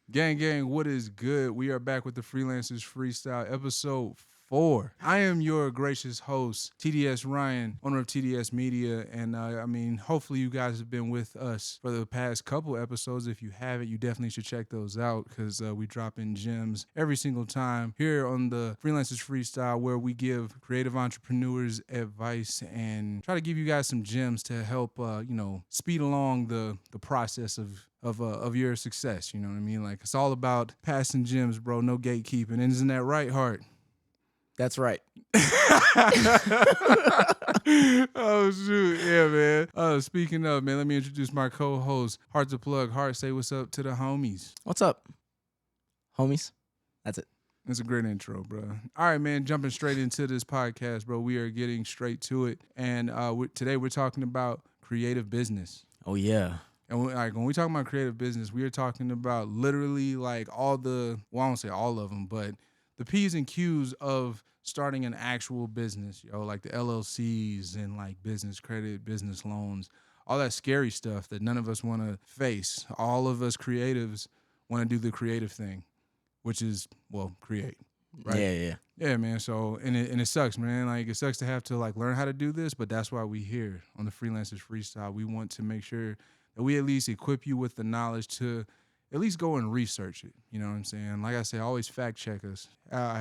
Gang, what is good? We are back with the Freelancers Freestyle, episode 4. I am your gracious host, TDS Ryan, owner of TDS Media, and hopefully you guys have been with us for the past couple episodes. If you haven't, you definitely should check those out because we drop in gems every single time here on the Freelancers Freestyle, where we give creative entrepreneurs advice and try to give you guys some gems to help, speed along the process of your success. You know what I mean? Like, it's all about passing gems, bro. No gatekeeping. And isn't that right, Hart? That's right. Oh, shoot. Yeah, man. Speaking of, man, let me introduce my co-host, Hart to Plug. Hart, say what's up to the homies. What's up, homies? That's it. That's a great intro, bro. All right, man, jumping straight into this podcast, bro. We are getting straight to it. And today we're talking about creative business. Oh, yeah. And when we talk about creative business, we are talking about literally like all the, well, I won't say all of them, but the P's and Q's of starting an actual business, like the LLCs and like business credit, business loans, all that scary stuff that none of us want to face. All of us creatives want to do the creative thing, which is, well, create. Right? Yeah. Yeah, man. So, and it sucks, man. Like, it sucks to have to like learn how to do this, but that's why we here on the Freelancers Freestyle. We want to make sure that we at least equip you with the knowledge to at least go and research it. You know what I'm saying? Like I say, always fact check us. I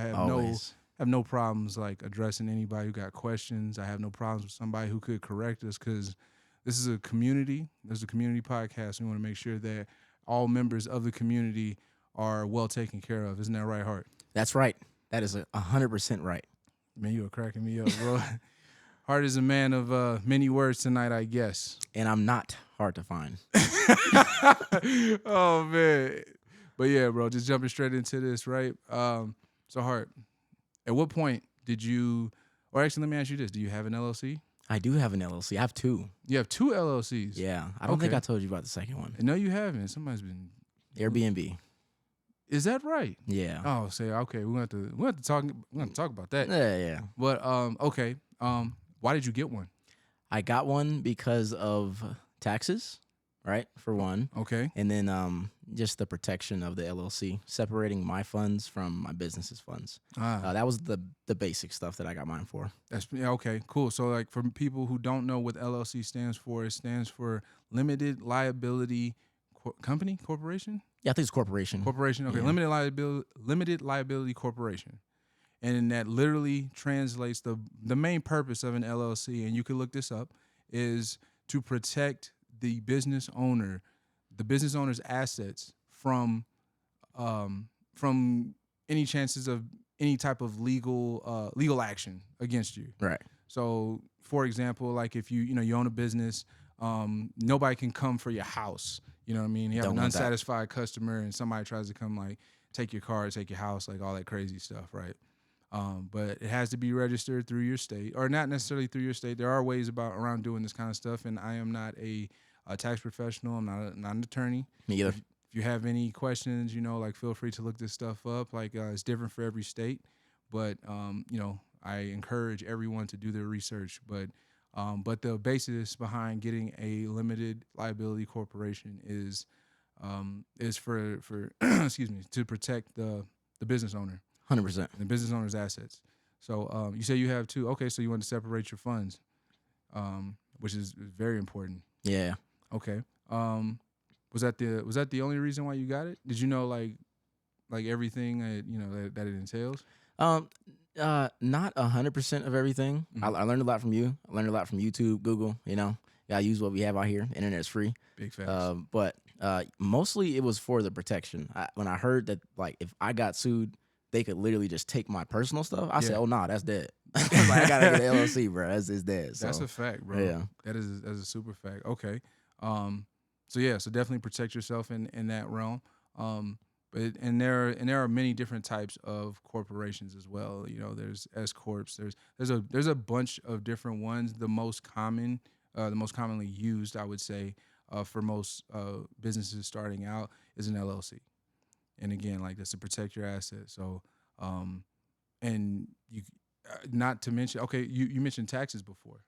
have no problems like addressing anybody who got questions. I have no problems with somebody who could correct us because this is a community. There's a community podcast. We want to make sure that all members of the community are well taken care of. Isn't that right, Hart? That's right. That is 100% right. Man, you are cracking me up, bro. Hart is a man of many words tonight, I guess. And I'm not hard to find. Oh, man. But yeah, bro, just jumping straight into this, right? So, Hart, at what point did you, or actually, let me ask you this. Do you have an LLC? I do have an LLC. I have two. You have two LLCs? Yeah. I don't think I told you about the second one. No, you haven't. Somebody's been... Airbnb. Is that right? Yeah. Oh, say okay. We're gonna talk about that. Yeah. But okay. Why did you get one? I got one because of taxes, right? For one. Okay. And then just the protection of the LLC, separating my funds from my business's funds. That was the basic stuff that I got mine for. Okay, cool. So like for people who don't know what LLC stands for, it stands for Limited Liability Corporation? Yeah, I think it's corporation. Corporation, okay. Yeah. Limited Liability Corporation. And that literally translates the main purpose of an LLC, and you can look this up, is to protect the business owner's assets from any chances of any type of legal action against you. Right. So, for example, like if you own a business, nobody can come for your house. You know what I mean? You have an unsatisfied customer and somebody tries to come like take your car, take your house, like all that crazy stuff, right? But it has to be registered through your state, or not necessarily through your state. There are ways around doing this kind of stuff, and I am not a tax professional. I'm not an attorney. Me either. If you have any questions, like feel free to look this stuff up. Like it's different for every state, but I encourage everyone to do their research. But the basis behind getting a limited liability corporation is for excuse me, to protect the business owner. 100%. The business owner's assets. So you say you have two. Okay, so you want to separate your funds, which is very important. Yeah. Okay. Was that the only reason why you got it? Did you know like everything that it entails? Not 100% of everything. Mm-hmm. I learned a lot from you. I learned a lot from YouTube, Google. Gotta use what we have out here. The internet's free. Big facts. But mostly it was for the protection. When I heard that like if I got sued, they could literally just take my personal stuff. I said, "Oh no, that's dead." I gotta get an LLC, bro. That's dead. So. That's a fact, bro. Yeah, that's a super fact. Okay, so definitely protect yourself in that realm. But there are many different types of corporations as well. There's S corps. There's a bunch of different ones. The most commonly used, I would say, for most businesses starting out is an LLC. And again, like that's to protect your assets. So, and you, not to mention, okay, you mentioned taxes before.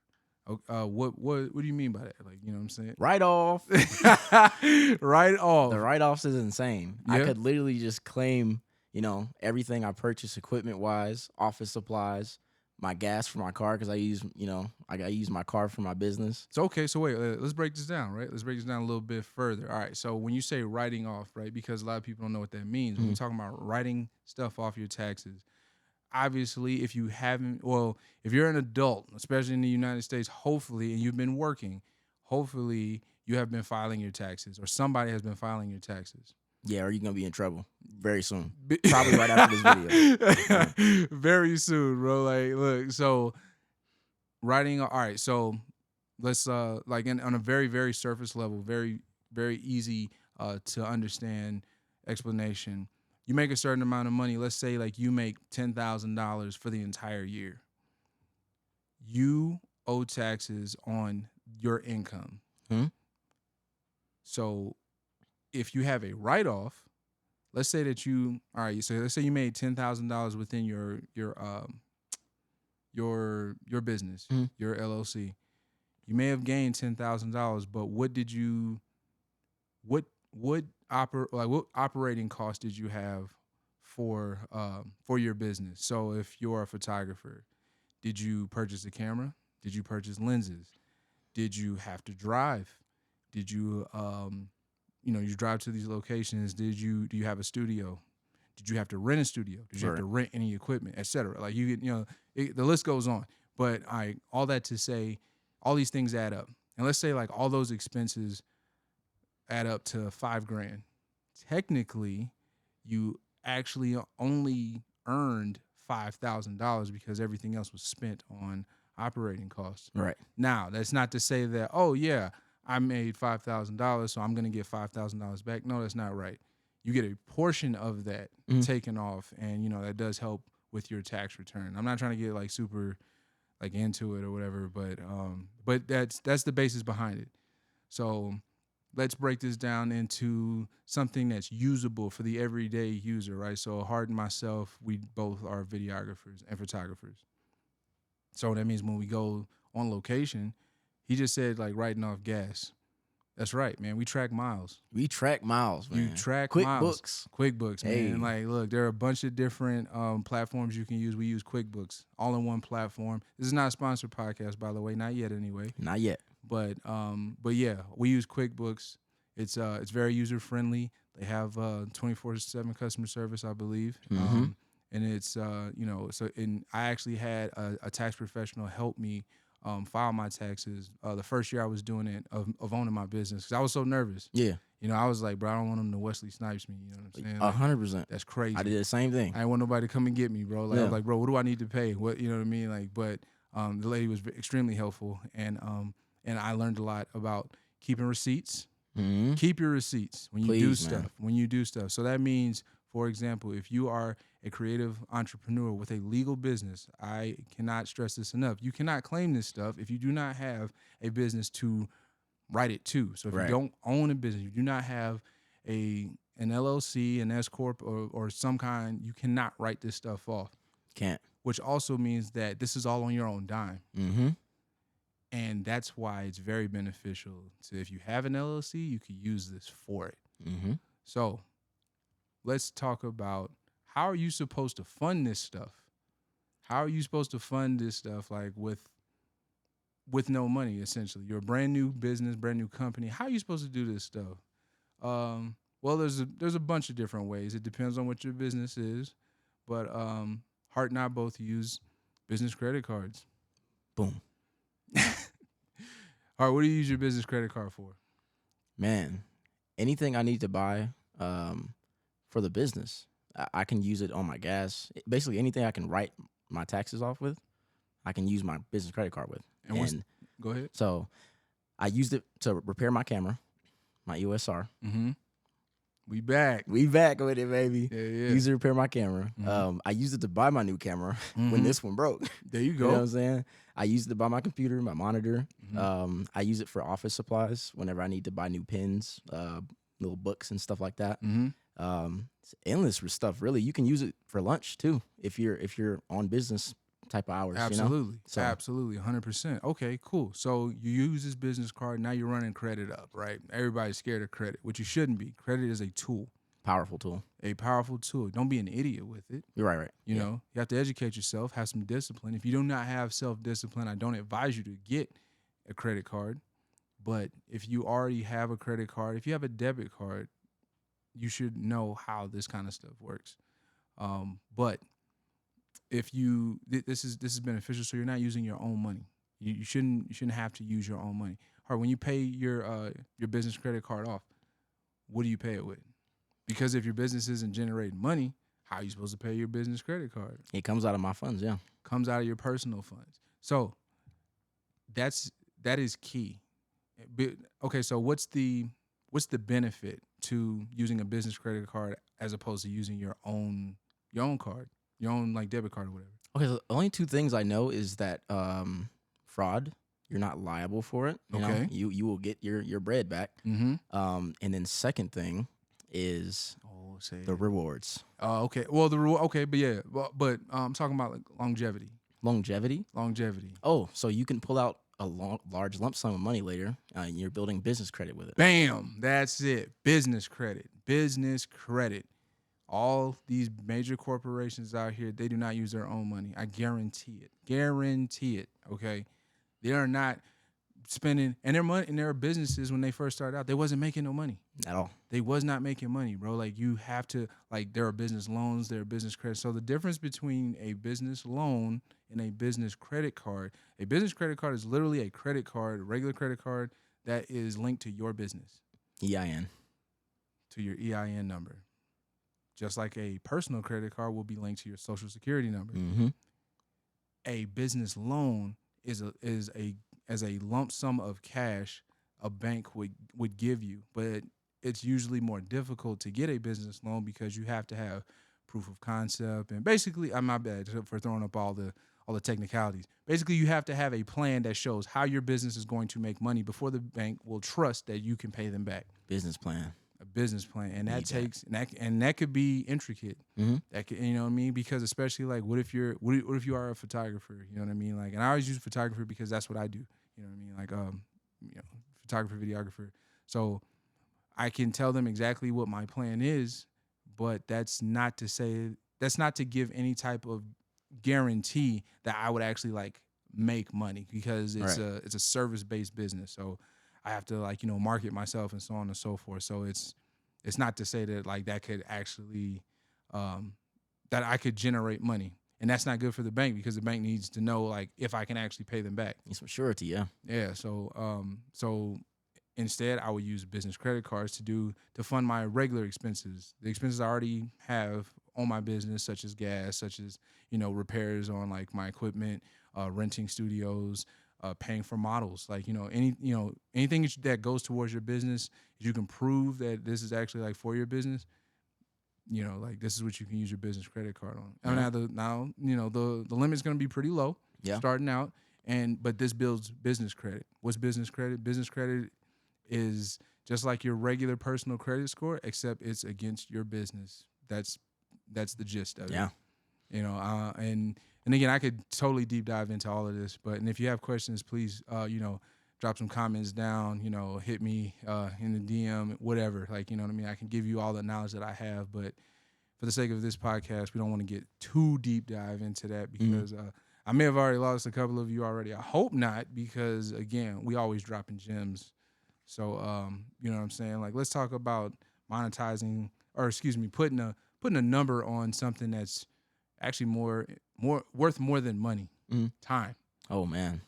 What do you mean by that? Like, you know what I'm saying? Write off. Right off. The write offs is insane. I Yeah. could literally just claim, everything I purchase equipment wise, office supplies, my gas for my car because I use, I use my car for my business. So okay, so wait, let's break this down, right? Let's break this down a little bit further. All right, so when you say writing off, right, because a lot of people don't know what that means. When we're talking about writing stuff off your taxes, obviously, if you haven't, well, if you're an adult, especially in the United States, hopefully, and you've been working, hopefully you have been filing your taxes, or somebody has been filing your taxes. Yeah, or you're gonna be in trouble very soon. Probably right after this video. Very soon, bro. Like, look, so writing. All right, so let's like on a very very surface level, very very easy to understand explanation. You make a certain amount of money. Let's say like you make $10,000 for the entire year. You owe taxes on your income. So if you have a write-off, let's say that all right, so let's say you made $10,000 within your business, your LLC. You may have gained $10,000, but what operating cost did you have for your business? So if you're a photographer, did you purchase a camera? Did you purchase lenses? Did you have to drive? Did you you drive to these locations? Do you have a studio? Did you have to rent a studio? Did you have to rent any equipment, etc.? Like the list goes on. But all that to say, all these things add up. And let's say like all those expenses add up to $5,000. Technically, you actually only earned $5,000 because everything else was spent on operating costs. Right. Now, that's not to say that, oh yeah, I made $5,000, so I'm gonna get $5,000 back. No, that's not right. You get a portion of that taken off, and that does help with your tax return. I'm not trying to get like super like into it or whatever, but that's the basis behind it. So let's break this down into something that's usable for the everyday user, right? So Hart and myself, we both are videographers and photographers. So that means when we go on location, he just said like writing off gas. That's right, man. We track miles. We track miles, man. You track QuickBooks. QuickBooks, man. Like, look, there are a bunch of different platforms you can use. We use QuickBooks, all in one platform. This is not a sponsored podcast, by the way. Not yet, anyway. Not yet. But yeah, we use QuickBooks. It's very user friendly. They have 24/7 customer service, I believe. And it's and I actually had a tax professional help me file my taxes the first year I was doing it of owning my business because I was so nervous. Yeah. I was like, bro, I don't want them to Wesley Snipes me. You know what I'm saying? Like, 100%. That's crazy. I did the same thing. I didn't want nobody to come and get me, bro. Like, I was like, bro, what do I need to pay? What, you know what I mean? Like, but the lady was extremely helpful, and I learned a lot about keeping receipts. Keep your receipts when you do stuff. When you do stuff. So that means, for example, if you are a creative entrepreneur with a legal business, I cannot stress this enough. You cannot claim this stuff if you do not have a business to write it to. So if you don't own a business, you do not have an LLC, an S corp, or some kind, you cannot write this stuff off. Can't. Which also means that this is all on your own dime. And that's why it's very beneficial to, if you have an LLC, you can use this for it. So let's talk about, how are you supposed to fund this stuff? How are you supposed to fund this stuff like with no money, essentially? You're a brand new business, brand new company. How are you supposed to do this stuff? Well, there's a bunch of different ways. It depends on what your business is. But Hart and I both use business credit cards. Boom. All right, what do you use your business credit card for? Man, anything I need to buy for the business, I can use it on my gas. Basically, anything I can write my taxes off with, I can use my business credit card with. And go ahead. So I used it to repair my camera, my USR. We back with it, baby. Yeah. Used it to repair my camera. I used it to buy my new camera when this one broke. There you go. You know what I'm saying? I used it to buy my computer, my monitor. I use it for office supplies whenever I need to buy new pens, little books and stuff like that. It's endless for stuff, really. You can use it for lunch too if you're on business type of hours, Absolutely. So Absolutely. 100%. Okay, cool. So you use this business card. Now you're running credit up, right? Everybody's scared of credit, which you shouldn't be. Credit is a tool, powerful tool. a powerful tool. Don't be an idiot with it. You're right. You know, you have to educate yourself, have some discipline. If you do not have self-discipline, I don't advise you to get a credit card. But if you already have a credit card, if you have a debit card, you should know how this kind of stuff works. But if you this is beneficial, so you're not using your own money. You shouldn't have to use your own money. Or when you pay your business credit card off, what do you pay it with? Because if your business isn't generating money, how are you supposed to pay your business credit card? It comes out of my funds. Yeah. Comes out of your personal funds. So that is key. Okay, so what's the benefit to using a business credit card as opposed to using your own card, your own like debit card or whatever? Okay, so the only two things I know is that fraud, you're not liable for it. Okay. You will get your bread back. Mm-hmm. And then second thing is the rewards. Oh, okay. Well, the reward. Okay, but yeah, but I'm talking about like longevity. Longevity. Oh, so you can pull out a large lump sum of money later. And you're building business credit with it. Bam. That's it. Business credit. Business credit. All these major corporations out here, they do not use their own money. I guarantee it. Guarantee it. Okay. They are not spending, and their money and their businesses when they first started out, they wasn't making no money at all. They was not making money, bro. Like you have to, like there are business loans, there are business credit. So the difference between a business loan and a business credit card is literally a credit card, a regular credit card that is linked to your business. EIN. To your EIN number. Just like a personal credit card will be linked to your social security number. Mm-hmm. A business loan is a lump sum of cash a bank would give you, but it's usually more difficult to get a business loan because you have to have proof of concept, and basically, I'm not bad for throwing up all the technicalities. Basically, you have to have a plan that shows how your business is going to make money before the bank will trust that you can pay them back. Business plan. A business plan, and that takes and that could be intricate. Mm-hmm. That could, you know what I mean? Because especially like, what if you are a photographer? You know what I mean? Like, and I always use photographer because that's what I do. You know what I mean? Like, photographer, videographer. So I can tell them exactly what my plan is, but that's not to give any type of guarantee that I would actually like make money, because it's a service-based business. So I have to market myself and so on and so forth. So it's not to say that like that could actually that I could generate money. And that's not good for the bank, because the bank needs to know like if I can actually pay them back. Need some surety, yeah. Yeah. So instead, I would use business credit cards to fund my regular expenses, the expenses I already have on my business, such as gas, such as repairs on like my equipment, renting studios, paying for models, like anything that goes towards your business. If you can prove that this is actually like for your business, like this is what you can use your business credit card on. Yeah. Now the limit's going to be pretty low, starting out, but this builds business credit. What's business credit? Business credit is just like your regular personal credit score, except it's against your business. That's the gist of it. Yeah. And again, I could totally deep dive into all of this, and if you have questions, please, drop some comments down, hit me in the DM, whatever. Like, you know what I mean? I can give you all the knowledge that I have, but for the sake of this podcast, we don't want to get too deep dive into that, because I may have already lost a couple of you already. I hope not, because again, we always dropping gems. So, you know what I'm saying? Like, let's talk about monetizing, or putting a number on something that's actually more worth more than money. Time. Oh man.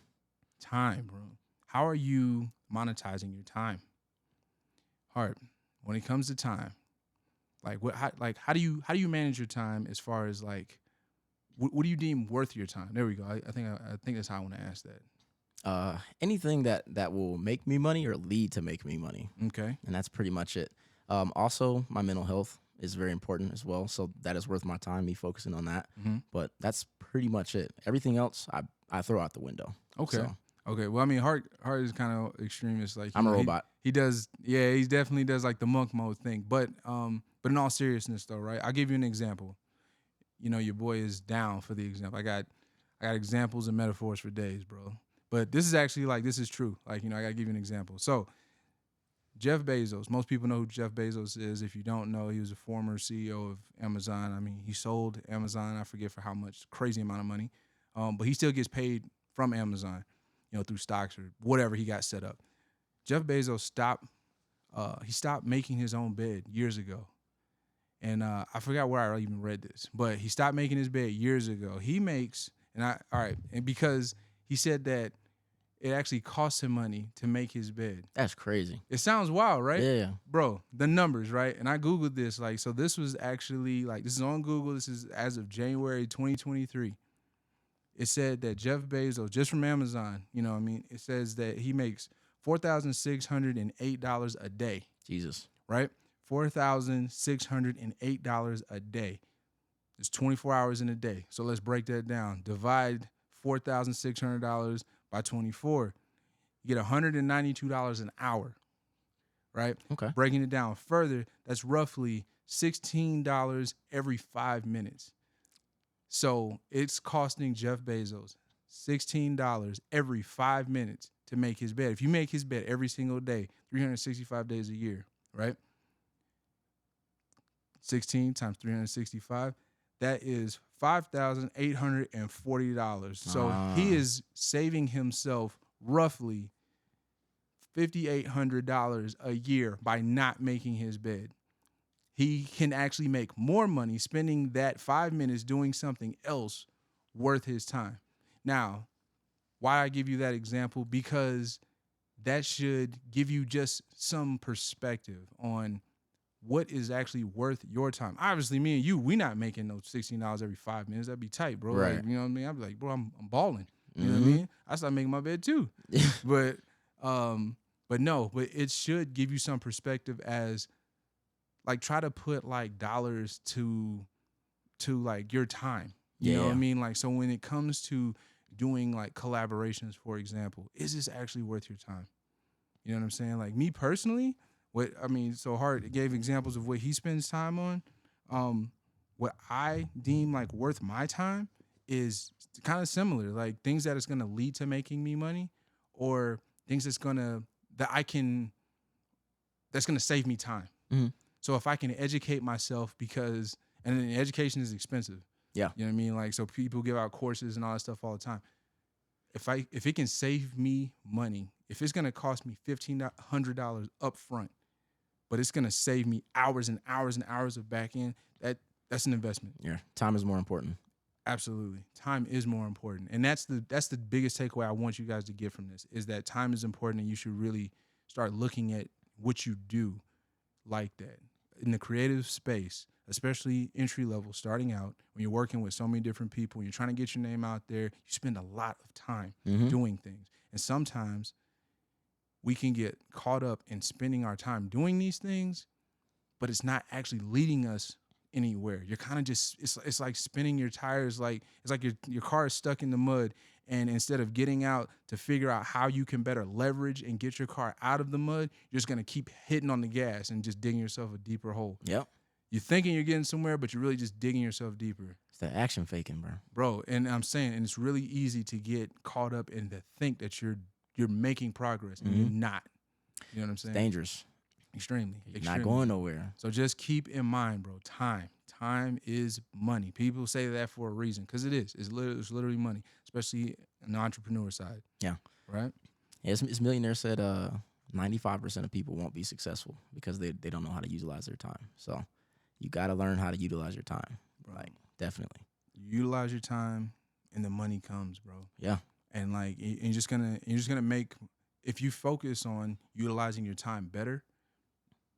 Time, bro. How are you monetizing your time? Hard. When it comes to time, like how do you manage your time, as far as like what do you deem worth your time? There we go. I think that's how I want to ask that. Anything that will make me money or lead to make me money. Okay. And that's pretty much it. Also, my mental health is very important as well. So that is worth my time, me focusing on that. Mm-hmm. But that's pretty much it. Everything else, I throw out the window. Okay. So, okay. Well, I mean, Hart is kind of extremist. Like, I'm a robot. He does. Yeah, he definitely does like the monk mode thing. But in all seriousness though, right? I'll give you an example. Your boy is down for the example. I I got examples and metaphors for days, bro. But this is actually like, this is true. Like, I gotta give you an example. So Jeff Bezos, most people know who Jeff Bezos is. If you don't know, he was a former CEO of Amazon. I mean, he sold Amazon, I forget for how much, crazy amount of money. But he still gets paid from Amazon, through stocks or whatever he got set up. Jeff Bezos stopped making his own bed years ago. And I forgot where I even read this, but he stopped making his bed years ago. He makes, and because he said that it actually costs him money to make his bed. That's crazy. It sounds wild, right? Yeah. Bro, the numbers, right? And I Googled this, so this was actually, this is on Google. This is as of January 2023. It said that Jeff Bezos, just from Amazon, it says that he makes $4,608 a day. Jesus. Right? $4,608 a day. It's 24 hours in a day. So let's break that down. Divide $4,600 by 24. You get $192 an hour. Right? Okay. Breaking it down further, that's roughly $16 every 5 minutes. So it's costing Jeff Bezos $16 every 5 minutes to make his bed. If you make his bed every single day, 365 days a year, right? 16 times 365, that is $5,840. So he is saving himself roughly $5,800 a year by not making his bed. He can actually make more money spending that 5 minutes doing something else worth his time. Now, why I give you that example? Because that should give you just some perspective on what is actually worth your time. Obviously, me and you, we not making no $16 every 5 minutes. That'd be tight, bro. Right. Like, you know what I mean? I'd be like, bro, I'm balling. You know what I mean? I start making my bed too. But it should give you some perspective as, like, try to put like dollars to like your time. You know what I mean? Like, so when it comes to doing like collaborations, for example, is this actually worth your time? You know what I'm saying? Like, me personally, so Hart gave examples of what he spends time on. What I deem like worth my time is kind of similar, like things that is going to lead to making me money, or things that's going to save me time. Mm-hmm. So if I can educate myself, and then education is expensive. Yeah. You know what I mean? Like, so people give out courses and all that stuff all the time. If it can save me money, if it's going to cost me $1,500 up front, but it's going to save me hours and hours and hours of back end, that's an investment. Yeah. Time is more important. Absolutely. Time is more important. And that's the biggest takeaway I want you guys to get from this, is that time is important, and you should really start looking at what you do like that. In the creative space, especially entry level, starting out, when you're working with so many different people, when you're trying to get your name out there, you spend a lot of time doing things. And sometimes we can get caught up in spending our time doing these things, but it's not actually leading us anywhere. You're kind of just, it's like spinning your tires. Like, it's like your car is stuck in the mud, and instead of getting out to figure out how you can better leverage and get your car out of the mud, you're just going to keep hitting on the gas and just digging yourself a deeper hole. Yep. You're thinking you're getting somewhere, but you're really just digging yourself deeper. It's the action faking, bro. Bro, and I'm saying, and it's really easy to get caught up in to think that you're making progress, and you're not. You know what I'm saying? It's dangerous. Extremely. Not going nowhere. So just keep in mind, bro, time. Time is money. People say that for a reason, because it is. It's literally money, especially on the entrepreneur side. Yeah. Right? Yeah, this millionaire said 95% of people won't be successful because they don't know how to utilize their time. So you got to learn how to utilize your time. Bro. Like, definitely. Utilize your time, and the money comes, bro. Yeah. And like, you're just gonna make, if you focus on utilizing your time better,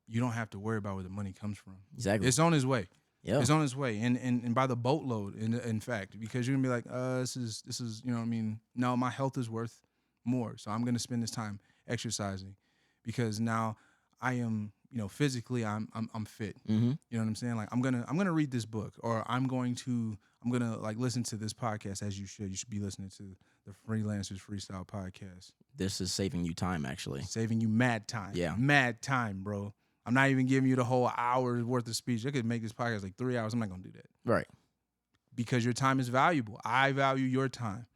you don't have to worry about where the money comes from. Exactly. It's on its way. Yeah. It's on its way, and by the boatload. In fact, because you're gonna be like, this is, you know what I mean? No, my health is worth more, so I'm gonna spend this time exercising, because now I am, physically I'm fit. Mm-hmm. You know what I'm saying? Like, I'm gonna read this book, or I'm gonna like listen to this podcast, as you should. You should be listening to the Freelancers Freestyle podcast. This is saving you time, actually. Saving you mad time. Yeah. Mad time, bro. I'm not even giving you the whole hour's worth of speech. I could make this podcast like 3 hours. I'm not gonna do that. Right. because your time is valuable. I value your time.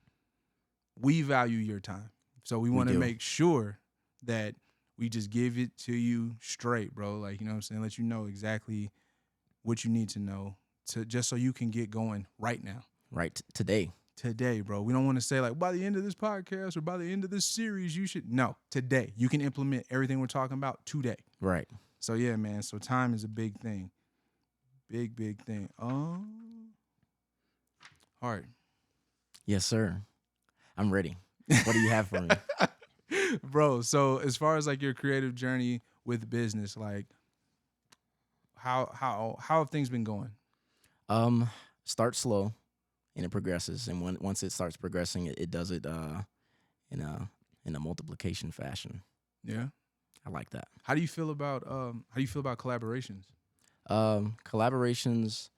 We value your time. So we want to do. make sure that we just give it to you straight, bro. Like, you know what I'm saying? Let you know exactly what you need to know to just so you can get going right now. Right. Today. Today, bro. We don't want to say like by the end of this podcast or by the end of this series, you should. No, today. You can implement everything we're talking about today. Right. So yeah, man. So time is a big thing. Big thing. All right. Yes, sir. I'm ready. What do you have for me? Bro, so as far as like your creative journey with business, like how have things been going? Start slow and it progresses. And once it starts progressing, it does it in a multiplication fashion. Yeah. I like that. How do you feel about collaborations? Collaborations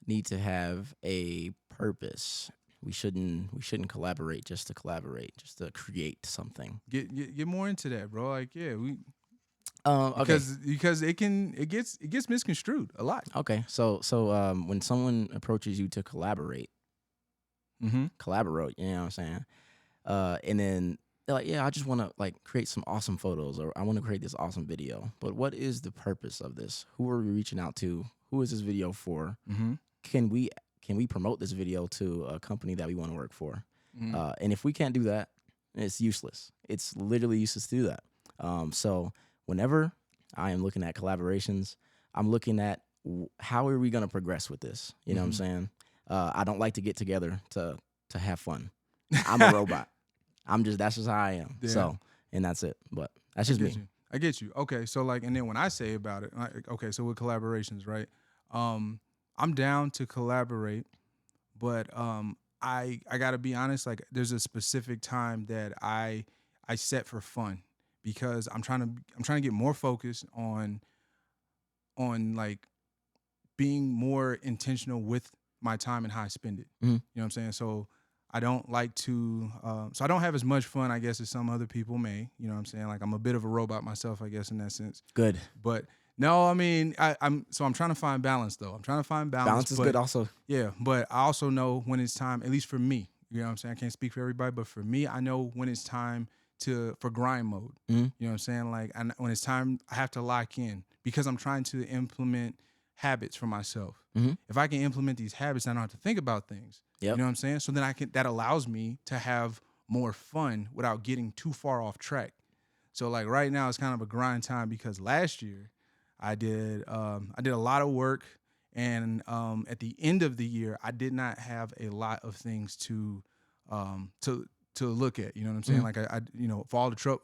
need to have a purpose. We shouldn't collaborate just to collaborate, just to create something. Get more into that, bro. Like, yeah, we Okay. because it gets misconstrued a lot. Okay. So when someone approaches you to collaborate, Mm-hmm. you know what I'm saying? And then they're like, yeah, I just want to like create some awesome photos, or I want to create this awesome video. But what is the purpose of this? Who are we reaching out to? Who is this video for? Mm-hmm. Can we promote this video to a company that we want to work for? Mm-hmm. And if we can't do that, it's useless. It's literally useless to do that. So whenever I am looking at collaborations, I'm looking at how are we going to progress with this? You know what I'm saying? I don't like to get together to have fun. I'm a robot. That's just how I am. Yeah. So, and that's it. But that's just me. I get you. Okay, so like, and then when I say about it, okay, so with collaborations, right? I'm down to collaborate, but I gotta be honest. Like, there's a specific time that I set for fun because I'm trying to get more focused on like being more intentional with my time and how I spend it. Mhm. You know what I'm saying? So I don't like to, so I don't have as much fun, I guess, as some other people may. You know what I'm saying? Like, I'm a bit of a robot myself, I guess, in that sense. Good. But no, I mean, I'm trying to find balance, though. I'm trying to find balance. Balance is good also. Yeah, but I also know when it's time, at least for me, you know what I'm saying? I can't speak for everybody, but for me, I know when it's time for grind mode. Mhm. You know what I'm saying? Like, when it's time, I have to lock in because I'm trying to implement habits for myself. Mhm. If I can implement these habits, I don't have to think about things. Yep. You know what I'm saying? So then that allows me to have more fun without getting too far off track. So like right now it's kind of a grind time because last year I did a lot of work, and at the end of the year I did not have a lot of things to look at. You know what I'm saying? Mhm. Like I for all the trouble,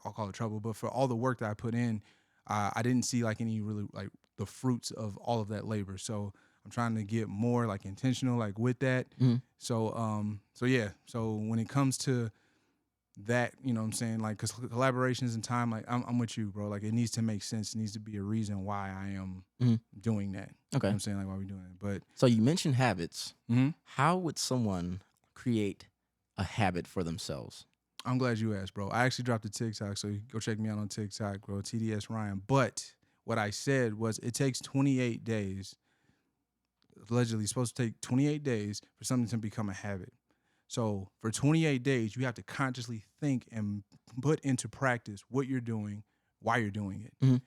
I'll call it trouble, but for all the work that I put in, I didn't see like any really like the fruits of all of that labor. So I'm trying to get more like intentional like with that. Mhm. So yeah. So when it comes to that, you know what I'm saying? Like, cause collaborations and time, like I'm with you, bro. Like it needs to make sense. It needs to be a reason why I am Mhm. doing that. You know Okay. what I'm saying? Like why we doing it. But So you mentioned habits. mhm. How would someone create a habit for themselves? I'm glad you asked, bro. I actually dropped a TikTok, so you go check me out on TikTok, bro. TDS Ryan. But what I said was it takes 28 days. Allegedly, it's supposed to take 28 days for something to become a habit. So for 28 days, you have to consciously think and put into practice what you're doing, why you're doing it, Mhm.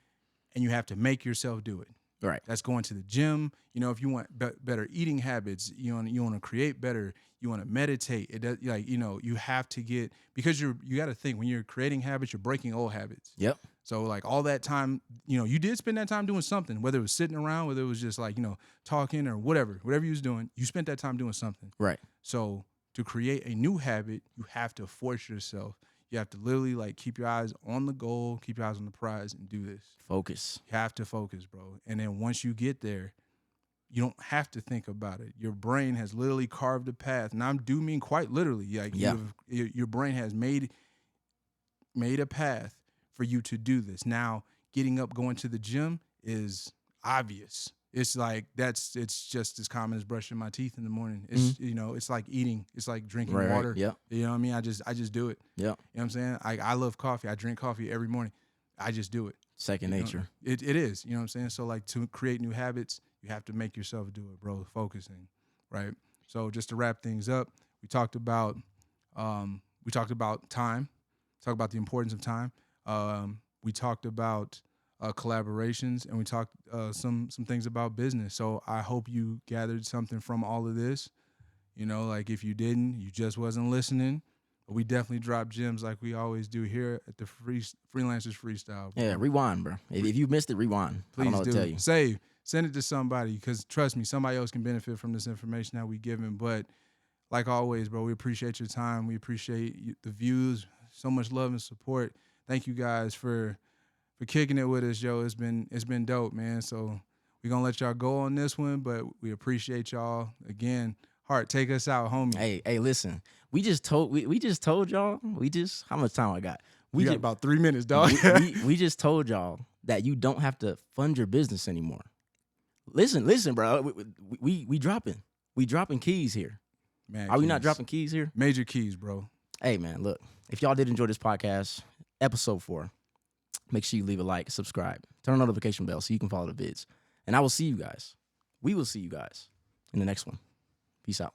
and you have to make yourself do it. Right. That's going to the gym. You know, if you want better eating habits, you want to create better. You want to meditate. It does, like, you know, you have to get, because you got to think when you're creating habits, you're breaking old habits. Yep. So like all that time, you know, you did spend that time doing something, whether it was sitting around, whether it was just like, you know, talking or whatever you was doing, you spent that time doing something. Right. So to create a new habit, you have to force yourself. You have to literally like keep your eyes on the goal, keep your eyes on the prize, and do this. Focus. You have to focus, bro. And then once you get there, you don't have to think about it. Your brain has literally carved a path. And I do mean quite literally. Like your brain has made a path for you to do this. Now, getting up, going to the gym is obvious. It's like it's just as common as brushing my teeth in the morning. It's you know, it's like eating, it's like drinking water. Right. Yep. You know what I mean? I just do it. Yep. You know what I'm saying? I love coffee. I drink coffee every morning. I just do it. Second nature. It is. You know what I'm saying? So like to create new habits, you have to make yourself do it, bro. Focusing. right? So just to wrap things up, we talked about time, talked about the importance of time. We talked about collaborations, and we talked some things about business. So I hope you gathered something from all of this. You know, like if you didn't, you just wasn't listening. But we definitely drop gems like we always do here at the Freelancers Freestyle, bro. Yeah, rewind, bro. If you missed it, rewind. I don't Please know what to do. tell you. Save. Send it to somebody because trust me, somebody else can benefit from this information that we giving. But like always, bro, we appreciate your time. We appreciate the views. So much love and support. Thank you guys for kicking it with us, Joe. It's been dope, man. So we're gonna let y'all go on this one, but we appreciate y'all again. Heart, take us out, homie. Hey, listen. We just told y'all. How much time I got? We got about 3 minutes, dog. we just told y'all that you don't have to fund your business anymore. Listen, bro. We dropping keys here. Man, Are we not dropping keys here? Major keys, bro. Hey, man, look. If y'all did enjoy this podcast, episode 4, make sure you leave a like, subscribe, turn on the notification bell so you can follow the vids. And I will see you guys. We will see you guys in the next one. Peace out.